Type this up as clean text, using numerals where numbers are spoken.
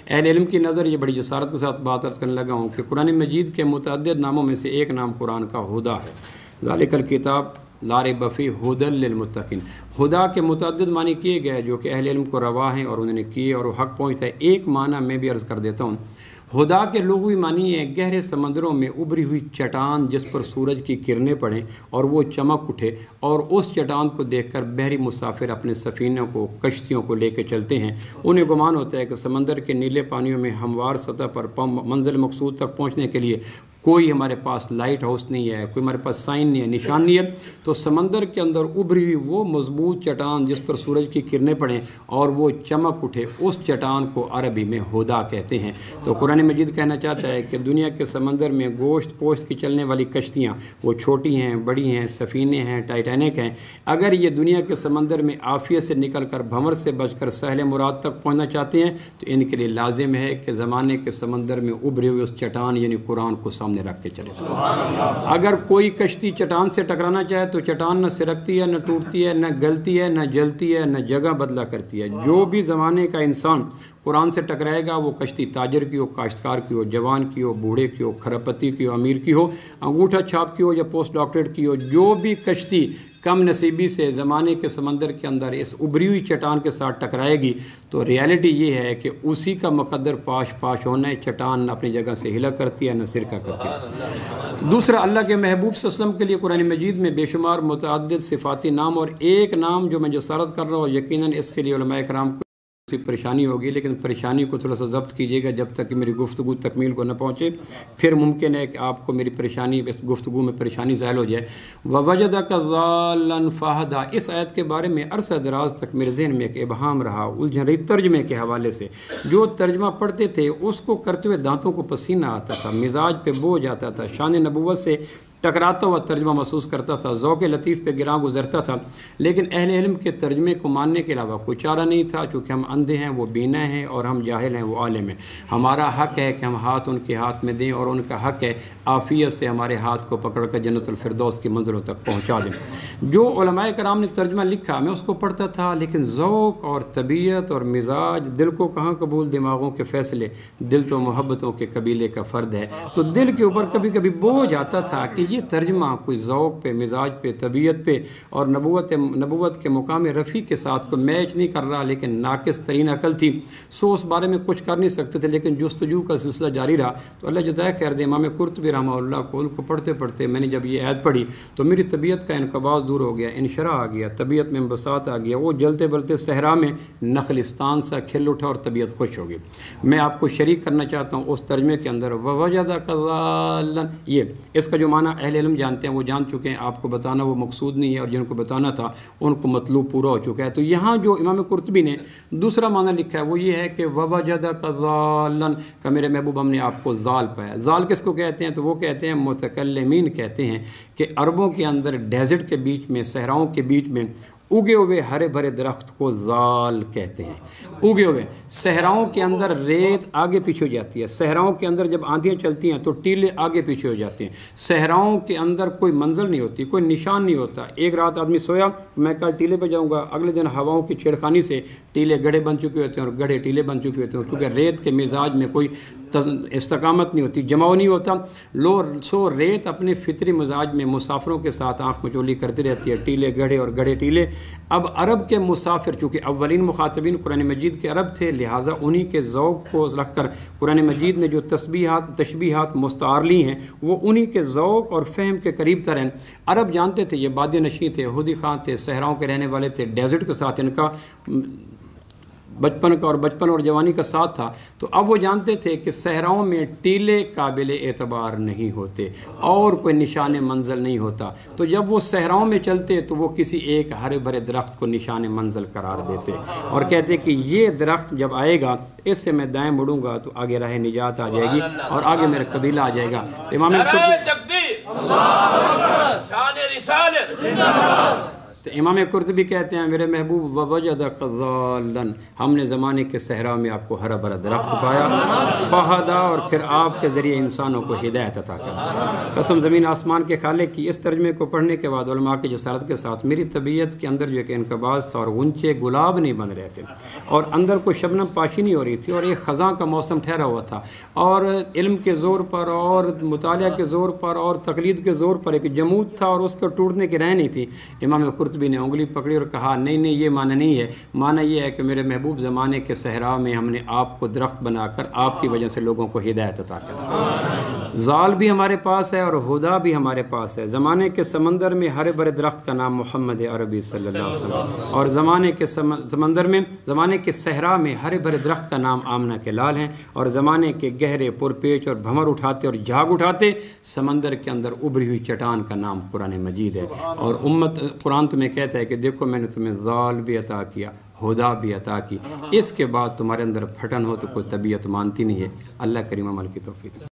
اہل علم کی نظر یہ بڑی جسارت کے ساتھ بات عرض کرنے لگا ہوں کہ قرآن مجید کے متعدد ناموں میں سے ایک نام قرآن کا ہدا ہے۔ ذالک الکتاب لا ریب فیہ ھدی للمتقین۔ ہدا کے متعدد معنی کیے گئے جو کہ اہل علم کو روا ہیں اور انہوں نے کیے اور وہ حق پہنچتا ہے۔ ایک معنی میں بھی عرض کر دیتا ہوں، ہدا کے لغوی معنی ہے گہرے سمندروں میں ابری ہوئی چٹان جس پر سورج کی کرنیں پڑیں اور وہ چمک اٹھے، اور اس چٹان کو دیکھ کر بحری مسافر اپنے سفینوں کو، کشتیوں کو لے کے چلتے ہیں۔ انہیں گمان ہوتا ہے کہ سمندر کے نیلے پانیوں میں ہموار سطح پر منزل مقصود تک پہنچنے کے لیے کوئی ہمارے پاس لائٹ ہاؤس نہیں ہے، کوئی ہمارے پاس سائن نہیں ہے، نشان نہیں ہے، تو سمندر کے اندر ابری ہوئی وہ مضبوط چٹان جس پر سورج کی کرنیں پڑیں اور وہ چمک اٹھے، اس چٹان کو عربی میں ہدا کہتے ہیں۔ تو قرآن مجید کہنا چاہتا ہے کہ دنیا کے سمندر میں گوشت پوشت کی چلنے والی کشتیاں، وہ چھوٹی ہیں، بڑی ہیں، سفینے ہیں، ٹائٹینک ہیں، اگر یہ دنیا کے سمندر میں عافیت سے نکل کر بھنور سے بچ کر ساحل مراد تک پہنچنا چاہتے ہیں تو ان کے لیے لازم ہے کہ زمانے کے سمندر میں ابھرے ہوئے اس چٹان یعنی قرآن کو سامنے رکھ کے چلے۔ اگر کوئی کشتی چٹان سے ٹکرانا چاہے تو چٹان نہ سرکتی ہے، نہ ٹوٹتی ہے، نہ گلتی ہے، نہ جلتی ہے، نہ جگہ بدلا کرتی ہے۔ جو بھی زمانے کا انسان قرآن سے ٹکرائے گا، وہ کشتی تاجر کی ہو، کاشتکار کی ہو، جوان کی ہو، بوڑھے کی ہو، کھرپتی کی ہو، امیر کی ہو، انگوٹھا چھاپ کی ہو یا پوسٹ ڈاکٹریٹ کی ہو، جو بھی کشتی کم نصیبی سے زمانے کے سمندر کے اندر اس ابری ہوئی چٹان کے ساتھ ٹکرائے گی تو ریالٹی یہ ہے کہ اسی کا مقدر پاش ہونا ہے۔ چٹان نہ اپنی جگہ سے ہلا کرتی ہے، نہ سرکہ کرتی ہے۔ دوسرا، اللہ کے محبوب صلی اللہ علیہ وسلم کے لیے قرآن مجید میں بے شمار متعدد صفاتی نام، اور ایک نام جو میں جسارت کر رہا ہوں یقیناً اس کے لیے علماء کرام کو پریشانی ہوگی، لیکن پریشانی کو تھوڑا سا ضبط کیجیے گا جب تک کہ میری گفتگو تکمیل کو نہ پہنچے، پھر ممکن ہے کہ آپ کو میری پریشانی، اس گفتگو میں پریشانی ظاہر ہو جائے۔ وَوَجَدَكَ ضَالًّا فَهَدَىٰ، اس آیت کے بارے میں عرصہ دراز تک میرے ذہن میں ایک ابہام رہا، الجھن رہی ترجمے کے حوالے سے۔ جو ترجمہ پڑھتے تھے اس کو کرتے ہوئے دانتوں کو پسینہ آتا تھا، مزاج پہ بوجھ آتا تھا، شان نبوت سے ٹکراتا ہوا ترجمہ محسوس کرتا تھا، ذوق لطیف پہ گراں گزرتا تھا، لیکن اہل علم کے ترجمے کو ماننے کے علاوہ کوئی چارہ نہیں تھا، چونکہ ہم اندھے ہیں، وہ بینا ہیں، اور ہم جاہل ہیں، وہ عالم ہیں۔ ہمارا حق ہے کہ ہم ہاتھ ان کے ہاتھ میں دیں، اور ان کا حق ہے عافیت سے ہمارے ہاتھ کو پکڑ کر جنت الفردوس کی منزلوں تک پہنچا دیں۔ جو علماء کرام نے ترجمہ لکھا میں اس کو پڑھتا تھا، لیکن ذوق اور طبیعت اور مزاج، دل کو کہاں قبول دماغوں کے فیصلے، دل تو محبتوں کے قبیلے کا فرد ہے، تو دل کے اوپر کبھی کبھی بوجھ آتا تھا کہ یہ ترجمہ کوئی ذوق پہ، مزاج پہ، طبیعت پہ اور نبوت کے مقام رفیع کے ساتھ کو میچ نہیں کر رہا، لیکن ناقص ترین عقل تھی، سو اس بارے میں کچھ کر نہیں سکتے تھے، لیکن جستجو کا سلسلہ جاری رہا۔ تو اللہ جزائے خیر دے امام قرطبی رحمہ اللہ کو، ان کو پڑھتے پڑھتے میں نے جب یہ آیت پڑھی تو میری طبیعت کا انقباض دور ہو گیا، انشراح آ گیا، طبیعت میں انبساط آ گیا، وہ جلتے بلتے صحرا میں نخلستان سا کھل اٹھا اور طبیعت خوش ہو گئی۔ میں آپ کو شریک کرنا چاہتا ہوں اس ترجمے کے اندر وَوَجَدَكَ ضَالًّا، یہ اس کا جو معنی اہل علم جانتے ہیں وہ جان چکے ہیں، آپ کو بتانا وہ مقصود نہیں ہے، اور جن کو بتانا تھا ان کو مطلوب پورا ہو چکا ہے۔ تو یہاں جو امام قرطبی نے دوسرا معنی لکھا ہے وہ یہ ہے کہ وَوَجَدَكَ ضَالًّا، کہ میرے محبوب ہم نے آپ کو ضال پایا۔ ضال کس کو کہتے ہیں؟ تو وہ کہتے ہیں، متکلمین کہتے ہیں کہ عربوں کے اندر ڈیزرٹ کے بیچ میں، صحراؤں کے بیچ میں اگے ہوئے ہرے بھرے درخت کو ضال کہتے ہیں۔ اگے ہوئے صحراؤں کے اندر ریت آگے پیچھے ہو جاتی ہے، صحراؤں کے اندر جب آندھیاں چلتی ہیں تو ٹیلے آگے پیچھے ہو جاتے ہیں، صحراؤں کے اندر کوئی منزل نہیں ہوتی، کوئی نشان نہیں ہوتا۔ ایک رات آدمی سویا میں کل ٹیلے پہ جاؤں گا، اگلے دن ہواؤں کی چھیڑخانی سے ٹیلے گڑھے بن چکے ہوتے ہیں اور گڑھے ٹیلے بن چکے ہوتے ہیں، کیونکہ ریت کے مزاج میں کوئی استقامت نہیں ہوتی، جماؤ نہیں ہوتا۔ سو ریت اپنے فطری مزاج میں مسافروں کے ساتھ آنکھ مچولی کرتی رہتی ہے، ٹیلے گڑھے اور گڑھے ٹیلے۔ اب عرب کے مسافر چونکہ اولین مخاطبین قرآن مجید کے عرب تھے، لہٰذا انہی کے ذوق کو رکھ کر قرآن مجید نے جو تشبیہات مستعار لی ہیں وہ انہی کے ذوق اور فہم کے قریب تر ہیں۔ عرب جانتے تھے یہ بادِ نشین تھے، ہودی خان تھے، صحراؤں کے رہنے والے تھے، ڈیزرٹ کے ساتھ ان کا بچپن اور جوانی کا ساتھ تھا، تو اب وہ جانتے تھے کہ صحراؤں میں ٹیلے قابل اعتبار نہیں ہوتے اور کوئی نشان منزل نہیں ہوتا، تو جب وہ صحراؤں میں چلتے تو وہ کسی ایک ہرے بھرے درخت کو نشان منزل قرار دیتے اور کہتے کہ یہ درخت جب آئے گا اس سے میں دائیں مڑوں گا تو آگے راہ نجات آ جائے گی اور آگے میرا قبیلہ آ جائے گا۔ امام تو امام قرطبی کہتے ہیں میرے محبوب ووجدک ضالن، ہم نے زمانے کے صحرا میں آپ کو ہرا بھرا درخت پایا، فہدا، اور پھر آپ کے ذریعے انسانوں کو ہدایت عطا کر۔ قسم زمین آسمان کے خالق کی، اس ترجمے کو پڑھنے کے بعد علماء کی جسارت کے ساتھ میری طبیعت کے اندر جو کہ انقباض تھا اور غنچے گلاب نہیں بن رہے تھے اور اندر کوئی شبنم پاشی نہیں ہو رہی تھی اور ایک خزاں کا موسم ٹھہرا ہوا تھا اور علم کے زور پر اور مطالعہ کے زور پر اور تقلید کے زور پر ایک جمود تھا اور اس کو ٹوٹنے کی رہ نہیں تھی، امام قرطبی نے انگلی پکڑی اور کہا نہیں یہ معنی نہیں ہے، معنی یہ ہے کہ میرے محبوب زمانے کے صحرا میں ہم نے آپ کو درخت بنا کر آپ کی وجہ سے لوگوں کو ہدایت عطا کر۔ زال بھی ہمارے پاس ہے اور ہدا بھی ہمارے پاس ہے۔ زمانے کے سمندر میں ہرے بھرے درخت کا نام محمد عربی صلی اللہ علیہ وسلم، اور زمانے کے صحرا میں ہرے بھرے درخت کا نام آمنہ کے لال ہیں، اور زمانے کے گہرے پرپیچ اور بھمر اٹھاتے اور جھاگ اٹھاتے سمندر کے اندر ابھری ہوئی چٹان کا نام قرآن مجید ہے۔ اور امت قرآن تمہیں کہتا ہے کہ دیکھو میں نے تمہیں ذال بھی عطا کیا، ہدا بھی عطا کی، اس کے بعد تمہارے اندر پھٹن ہو تو کوئی طبیعت مانتی نہیں ہے۔ اللہ کریم عمل کی توفیق۔